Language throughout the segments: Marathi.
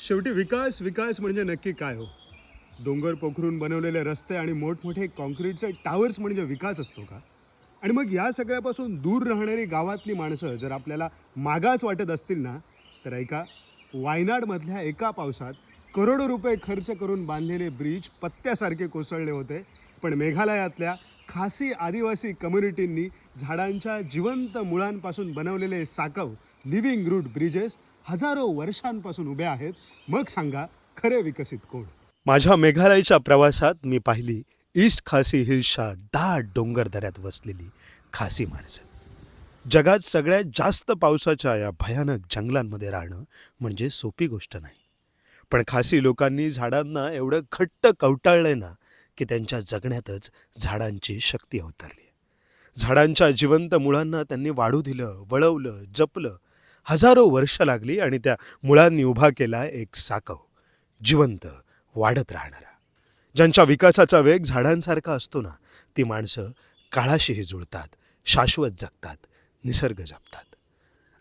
शेवटी विकास विकास म्हणजे नक्की काय हो? डोंगर पोखरून बनवलेले रस्ते आणि मोठमोठे कॉन्क्रीटचे टावर्स म्हणजे विकास असतो का? आणि मग या सगळ्यापासून दूर राहणारी गावातली माणसं जर आपल्याला मागास वाटत असतील ना, तर ऐका, वायनाडमधल्या एका पावसात करोडो रुपये खर्च करून बांधलेले ब्रिज पत्त्यासारखे कोसळले होते. पण मेघालयातल्या खासी आदिवासी कम्युनिटींनी झाडांच्या जिवंत मुळांपासून बनवलेले साकव लिव्हिंग रूट ब्रिजेस हजारो वर्षांपासून उभे आहेत. मग सांगा, खरे विकसित कोण? माझ्या मेघालयच्या प्रवासात मी पाहिली ईस्ट खासी हिल्सच्या दाट डोंगर दऱ्यात वसलेली खासी माणसं. जगात सगळ्यात जास्त पावसाच्या या भयानक जंगलांमध्ये राहणं म्हणजे सोपी गोष्ट नाही. पण खासी लोकांनी झाडांना एवढं घट्ट कवटाळलंय ना, की त्यांच्या जगण्यातच झाडांची शक्ती अवतरली. झाडांच्या जिवंत मुळांना त्यांनी वाढू दिलं, वळवलं, जपलं. हजारो वर्ष लागली आणि त्या मुळांनी उभा केला एक साकव, जिवंत, वाढत राहणारा. ज्यांच्या विकासाचा वेग झाडांसारखा असतो ना, ती माणसं काळाशीही जुळतात, शाश्वत जगतात, निसर्ग जपतात.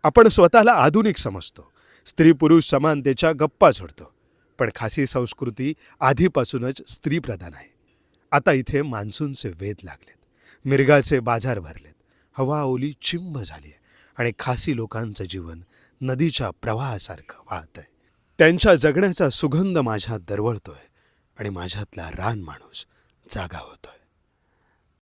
आपण स्वतःला आधुनिक समजतो, स्त्री पुरुष समानतेच्या गप्पा झोडतो. पण खासी संस्कृती आधीपासूनच स्त्रीप्रधान आहे. आता इथे मान्सूनचे वेध लागलेत, मिरगाचे बाजार भरलेत, हवा ओली चिंब झाली आहे आणि खासी लोकांचं जीवन नदीच्या प्रवाहासारखं वाहत आहे. त्यांच्या जगण्याचा सुगंध माझ्यात दरवळतोय आणि माझ्यातला रान माणूस जागा होतोय.